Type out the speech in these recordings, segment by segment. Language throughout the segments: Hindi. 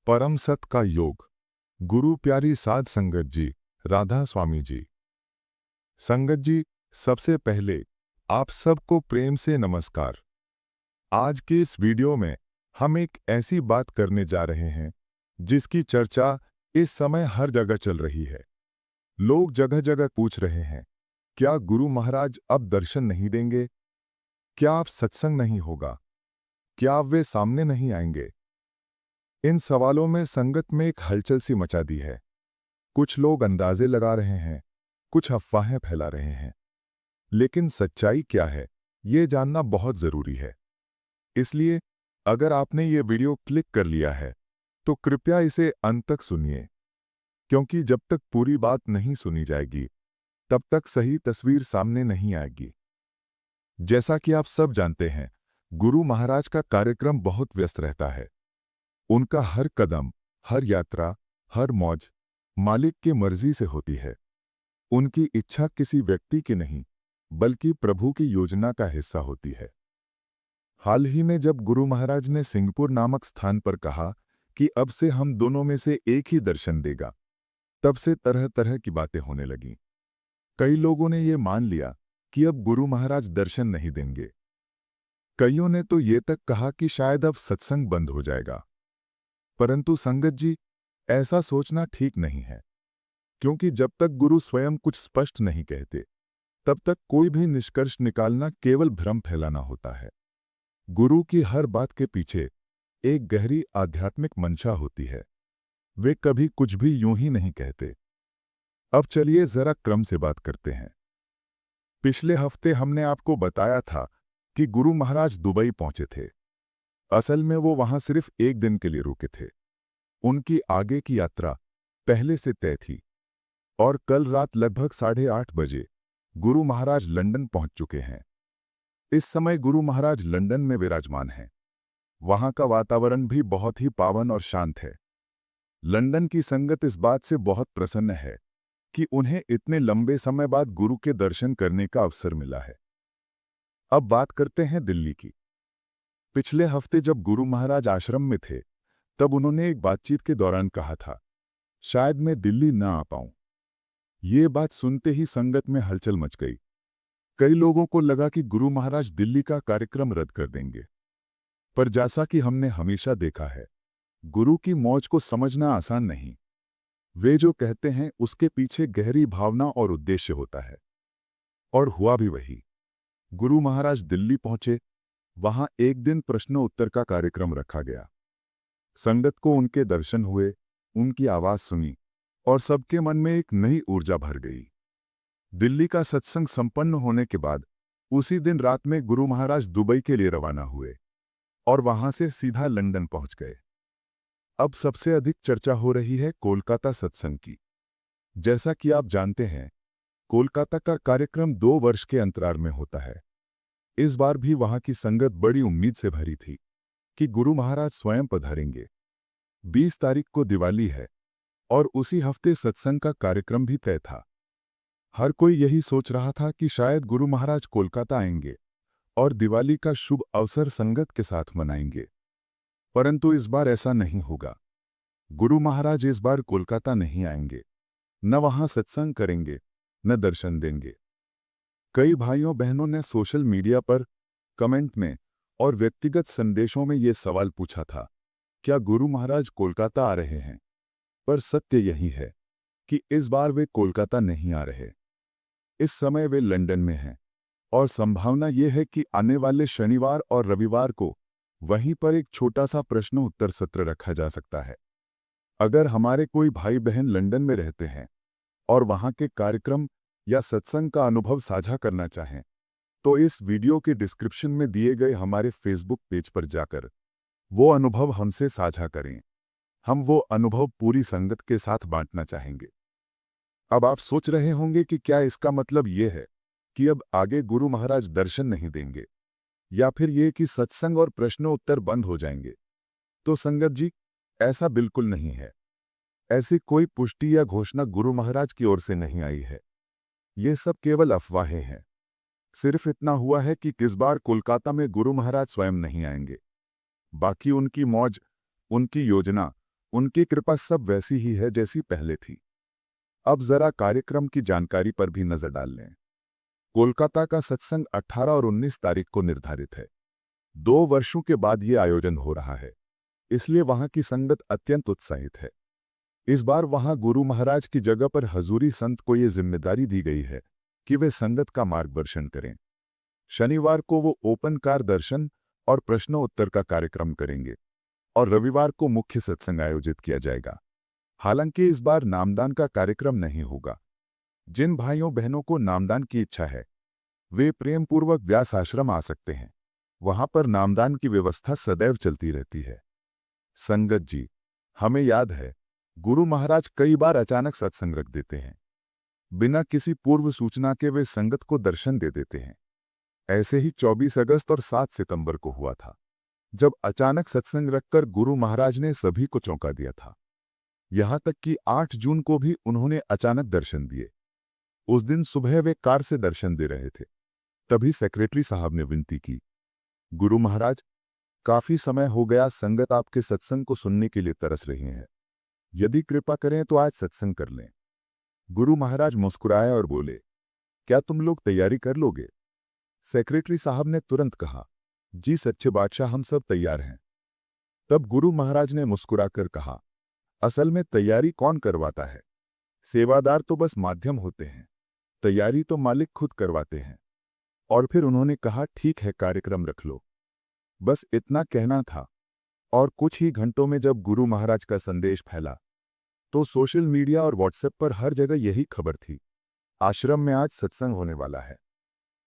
परम सत का योग। गुरु प्यारी साध संगत जी, राधा स्वामी जी। संगत जी, सबसे पहले आप सबको प्रेम से नमस्कार। आज के इस वीडियो में हम एक ऐसी बात करने जा रहे हैं जिसकी चर्चा इस समय हर जगह चल रही है। लोग जगह जगह पूछ रहे हैं, क्या गुरु महाराज अब दर्शन नहीं देंगे? क्या अब सत्संग नहीं होगा? क्या अब वे सामने नहीं आएंगे? इन सवालों में संगत में एक हलचल सी मचा दी है। कुछ लोग अंदाजे लगा रहे हैं, कुछ अफवाहें फैला रहे हैं। लेकिन सच्चाई क्या है, ये जानना बहुत जरूरी है। इसलिए अगर आपने ये वीडियो क्लिक कर लिया है तो कृपया इसे अंत तक सुनिए, क्योंकि जब तक पूरी बात नहीं सुनी जाएगी तब तक सही तस्वीर सामने नहीं आएगी। जैसा कि आप सब जानते हैं, गुरु महाराज का कार्यक्रम बहुत व्यस्त रहता है। उनका हर कदम, हर यात्रा, हर मौज मालिक की मर्जी से होती है। उनकी इच्छा किसी व्यक्ति की नहीं, बल्कि प्रभु की योजना का हिस्सा होती है। हाल ही में जब गुरु महाराज ने सिंहपुर नामक स्थान पर कहा कि अब से हम दोनों में से एक ही दर्शन देगा, तब से तरह तरह की बातें होने लगीं। कई लोगों ने ये मान लिया कि अब गुरु महाराज दर्शन नहीं देंगे। कईयों ने तो ये तक कहा कि शायद अब सत्संग बंद हो जाएगा। परंतु संगत जी, ऐसा सोचना ठीक नहीं है, क्योंकि जब तक गुरु स्वयं कुछ स्पष्ट नहीं कहते तब तक कोई भी निष्कर्ष निकालना केवल भ्रम फैलाना होता है। गुरु की हर बात के पीछे एक गहरी आध्यात्मिक मंशा होती है। वे कभी कुछ भी यूं ही नहीं कहते। अब चलिए जरा क्रम से बात करते हैं। पिछले हफ्ते हमने आपको बताया था कि गुरु महाराज दुबई पहुंचे थे। असल में वो वहां सिर्फ एक दिन के लिए रुके थे। उनकी आगे की यात्रा पहले से तय थी और कल रात लगभग 8:30 बजे गुरु महाराज लंदन पहुंच चुके हैं। इस समय गुरु महाराज लंदन में विराजमान हैं। वहां का वातावरण भी बहुत ही पावन और शांत है। लंदन की संगत इस बात से बहुत प्रसन्न है कि उन्हें इतने लंबे समय बाद गुरु के दर्शन करने का अवसर मिला है। अब बात करते हैं दिल्ली की। पिछले हफ्ते जब गुरु महाराज आश्रम में थे, तब उन्होंने एक बातचीत के दौरान कहा था, शायद मैं दिल्ली ना आ पाऊं। ये बात सुनते ही संगत में हलचल मच गई। कई लोगों को लगा कि गुरु महाराज दिल्ली का कार्यक्रम रद्द कर देंगे। पर जैसा कि हमने हमेशा देखा है, गुरु की मौज को समझना आसान नहीं। वे जो कहते हैं उसके पीछे गहरी भावना और उद्देश्य होता है। और हुआ भी वही। गुरु महाराज दिल्ली पहुंचे। वहां एक दिन प्रश्नोत्तर का कार्यक्रम रखा गया। संगत को उनके दर्शन हुए, उनकी आवाज सुनी और सबके मन में एक नई ऊर्जा भर गई। दिल्ली का सत्संग संपन्न होने के बाद उसी दिन रात में गुरु महाराज दुबई के लिए रवाना हुए और वहां से सीधा लंदन पहुंच गए। अब सबसे अधिक चर्चा हो रही है कोलकाता सत्संग की। जैसा कि आप जानते हैं, कोलकाता का कार्यक्रम 2 वर्ष के अंतराल में होता है। इस बार भी वहां की संगत बड़ी उम्मीद से भरी थी कि गुरु महाराज स्वयं पधारेंगे। 20 तारीख को दिवाली है और उसी हफ्ते सत्संग का कार्यक्रम भी तय था। हर कोई यही सोच रहा था कि शायद गुरु महाराज कोलकाता आएंगे और दिवाली का शुभ अवसर संगत के साथ मनाएंगे। परंतु इस बार ऐसा नहीं होगा। गुरु महाराज इस बार कोलकाता नहीं आएंगे, न वहां सत्संग करेंगे, न दर्शन देंगे। कई भाइयों बहनों ने सोशल मीडिया पर, कमेंट में और व्यक्तिगत संदेशों में ये सवाल पूछा था, क्या गुरु महाराज कोलकाता आ रहे हैं? पर सत्य यही है कि इस बार वे कोलकाता नहीं आ रहे। इस समय वे लंदन में हैं और संभावना ये है कि आने वाले शनिवार और रविवार को वहीं पर एक छोटा सा प्रश्न उत्तर सत्र रखा जा सकता है। अगर हमारे कोई भाई बहन लंदन में रहते हैं और वहां के कार्यक्रम या सत्संग का अनुभव साझा करना चाहें, तो इस वीडियो के डिस्क्रिप्शन में दिए गए हमारे फेसबुक पेज पर जाकर वो अनुभव हमसे साझा करें। हम वो अनुभव पूरी संगत के साथ बांटना चाहेंगे। अब आप सोच रहे होंगे कि क्या इसका मतलब ये है कि अब आगे गुरु महाराज दर्शन नहीं देंगे, या फिर ये कि सत्संग और प्रश्नोत्तर बंद हो जाएंगे। तो संगत जी, ऐसा बिल्कुल नहीं है। ऐसी कोई पुष्टि या घोषणा गुरु महाराज की ओर से नहीं आई है। ये सब केवल अफवाहें हैं। सिर्फ इतना हुआ है कि इस बार कोलकाता में गुरु महाराज स्वयं नहीं आएंगे। बाकी उनकी मौज, उनकी योजना उनकी कृपा सब वैसी ही है जैसी पहले थी। अब जरा कार्यक्रम की जानकारी पर भी नजर डाल लें। कोलकाता का सत्संग 18 और 19 तारीख को निर्धारित है। 2 वर्षों के बाद ये आयोजन हो रहा है, इसलिए वहां की संगत अत्यंत उत्साहित है। इस बार वहां गुरु महाराज की जगह पर हजूरी संत को ये जिम्मेदारी दी गई है कि वे संगत का मार्गदर्शन करें। शनिवार को वो ओपन कार दर्शन और प्रश्नोत्तर का कार्यक्रम करेंगे और रविवार को मुख्य सत्संग आयोजित किया जाएगा। हालांकि इस बार नामदान का कार्यक्रम नहीं होगा। जिन भाइयों बहनों को नामदान की इच्छा है वे प्रेम पूर्वक व्यास आश्रम आ सकते हैं। वहां पर नामदान की व्यवस्था सदैव चलती रहती है। संगत जी, हमें याद है गुरु महाराज कई बार अचानक सत्संग रख देते हैं। बिना किसी पूर्व सूचना के वे संगत को दर्शन दे देते हैं। ऐसे ही 24 अगस्त और 7 सितंबर को हुआ था, जब अचानक सत्संग रखकर गुरु महाराज ने सभी को चौंका दिया था। यहां तक कि 8 जून को भी उन्होंने अचानक दर्शन दिए। उस दिन सुबह वे कार से दर्शन दे रहे थे। तभी सेक्रेटरी साहब ने विनती की, गुरु महाराज, काफी समय हो गया संगत आपके सत्संग को सुनने के लिए तरस रही है। यदि कृपा करें तो आज सत्संग कर लें। गुरु महाराज मुस्कुराए और बोले, क्या तुम लोग तैयारी कर लोगे? सेक्रेटरी साहब ने तुरंत कहा, जी सच्चे बादशाह, हम सब तैयार हैं। तब गुरु महाराज ने मुस्कुराकर कहा, असल में तैयारी कौन करवाता है? सेवादार तो बस माध्यम होते हैं, तैयारी तो मालिक खुद करवाते हैं। और फिर उन्होंने कहा, ठीक है, कार्यक्रम रख लो। बस इतना कहना था। और कुछ ही घंटों में जब गुरु महाराज का संदेश फैला तो सोशल मीडिया और व्हाट्सएप पर हर जगह यही खबर थी, आश्रम में आज सत्संग होने वाला है।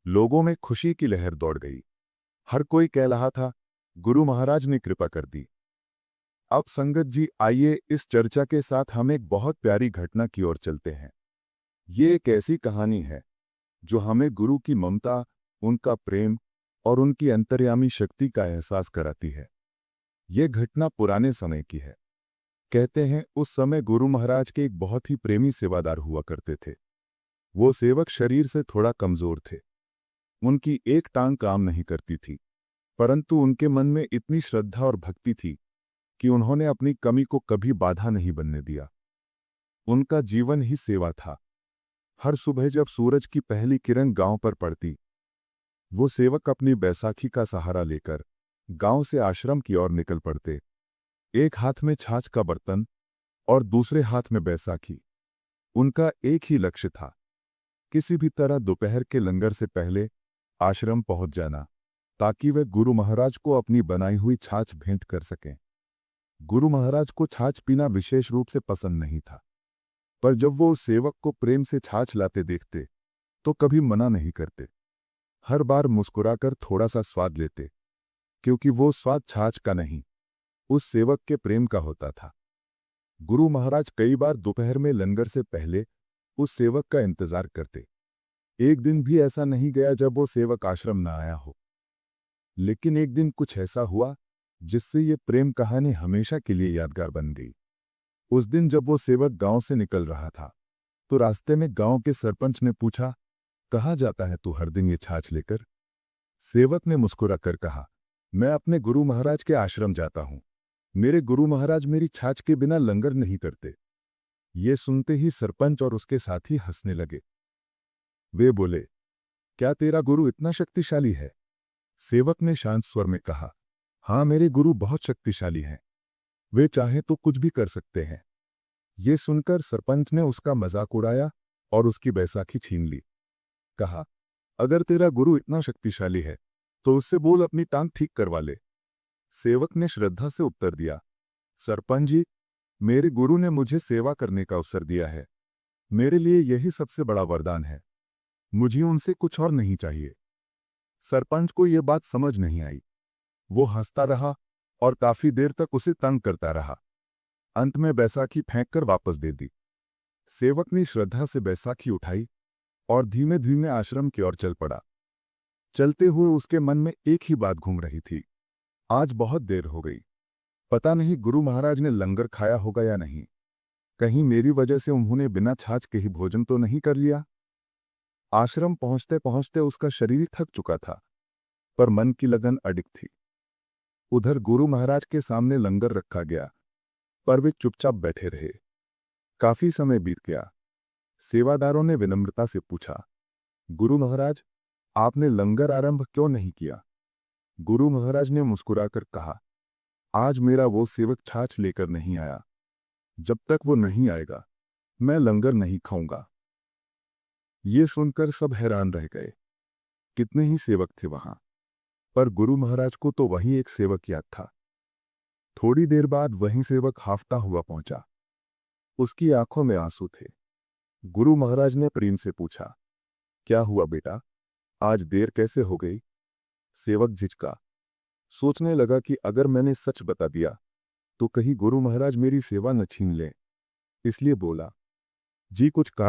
लोगों में खुशी की लहर दौड़ गई। हर कोई कह रहा था, गुरु महाराज ने कृपा कर दी। अब संगत जी, आइए इस चर्चा के साथ हम एक बहुत प्यारी घटना की ओर चलते हैं। ये एक ऐसी कहानी है जो हमें गुरु की ममता, उनका प्रेम और उनकी अंतर्यामी शक्ति का एहसास कराती है। ये घटना पुराने समय की है। कहते हैं उस समय गुरु महाराज के एक बहुत ही प्रेमी सेवादार हुआ करते थे। वो सेवक शरीर से थोड़ा कमजोर थे। उनकी एक टांग काम नहीं करती थी, परंतु उनके मन में इतनी श्रद्धा और भक्ति थी कि उन्होंने अपनी कमी को कभी बाधा नहीं बनने दिया। उनका जीवन ही सेवा था। हर सुबह जब सूरज की पहली किरण गांव पर पड़ती, वो सेवक अपनी बैसाखी का सहारा लेकर गांव से आश्रम की ओर निकल पड़ते। एक हाथ में छाछ का बर्तन और दूसरे हाथ में बैसाखी। उनका एक ही लक्ष्य था, किसी भी तरह दोपहर के लंगर से पहले आश्रम पहुंच जाना, ताकि वे गुरु महाराज को अपनी बनाई हुई छाछ भेंट कर सकें। गुरु महाराज को छाछ पीना विशेष रूप से पसंद नहीं था, पर जब वो उस सेवक को प्रेम से छाछ लाते देखते तो कभी मना नहीं करते। हर बार मुस्कुराकर थोड़ा सा स्वाद लेते, क्योंकि वो स्वाद छाछ का नहीं, उस सेवक के प्रेम का होता था। गुरु महाराज कई बार दोपहर में लंगर से पहले उस सेवक का इंतजार करते। एक दिन भी ऐसा नहीं गया जब वो सेवक आश्रम न आया हो। लेकिन एक दिन कुछ ऐसा हुआ जिससे ये प्रेम कहानी हमेशा के लिए यादगार बन गई। उस दिन जब वो सेवक गांव से निकल रहा था तो रास्ते में गांव के सरपंच ने पूछा, कहाँ जाता है तू हर दिन ये छाछ लेकर? सेवक ने मुस्कुराकर कहा, मैं अपने गुरु महाराज के आश्रम जाता हूं। मेरे गुरु महाराज मेरी छाछ के बिना लंगर नहीं करते। ये सुनते ही सरपंच और उसके साथी हंसने लगे। वे बोले, क्या तेरा गुरु इतना शक्तिशाली है? सेवक ने शांत स्वर में कहा, हाँ, मेरे गुरु बहुत शक्तिशाली हैं। वे चाहे तो कुछ भी कर सकते हैं। ये सुनकर सरपंच ने उसका मजाक उड़ाया और उसकी बैसाखी छीन ली। कहा, अगर तेरा गुरु इतना शक्तिशाली है तो उससे बोल अपनी टांग ठीक करवा ले। सेवक ने श्रद्धा से उत्तर दिया, सरपंच जी, मेरे गुरु ने मुझे सेवा करने का अवसर दिया है। मेरे लिए यही सबसे बड़ा वरदान है। मुझे उनसे कुछ और नहीं चाहिए। सरपंच को यह बात समझ नहीं आई। वो हंसता रहा और काफी देर तक उसे तंग करता रहा। अंत में बैसाखी फेंककर वापस दे दी। सेवक ने श्रद्धा से बैसाखी उठाई और धीमे धीमे आश्रम की ओर चल पड़ा। चलते हुए उसके मन में एक ही बात घूम रही थी, आज बहुत देर हो गई। पता नहीं गुरु महाराज ने लंगर खाया होगा या नहीं। कहीं मेरी वजह से उन्होंने बिना छाछ के ही भोजन तो नहीं कर लिया। आश्रम पहुंचते पहुंचते उसका शरीर थक चुका था, पर मन की लगन अडिग थी। उधर गुरु महाराज के सामने लंगर रखा गया। पर वे चुपचाप बैठे रहे। काफी समय बीत गया। सेवादारों ने विनम्रता से पूछा, गुरु महाराज, आपने लंगर आरंभ क्यों नहीं किया? गुरु महाराज ने मुस्कुराकर कहा, आज मेरा वो सेवक छाछ लेकर नहीं आया। जब तक वो नहीं आएगा मैं लंगर नहीं खाऊंगा। ये सुनकर सब हैरान रह गए। कितने ही सेवक थे वहां, पर गुरु महाराज को तो वही एक सेवक याद था। थोड़ी देर बाद वही सेवक हांफता हुआ पहुंचा। उसकी आंखों में आंसू थे। गुरु महाराज ने प्रेम से पूछा, क्या हुआ बेटा, आज देर कैसे हो गई? सेवक झिझका, सोचने लगा कि अगर मैंने सच बता दिया तो कहीं गुरु महाराज मेरी सेवा न छीन लें, इसलिए बोला, जी कुछ कहा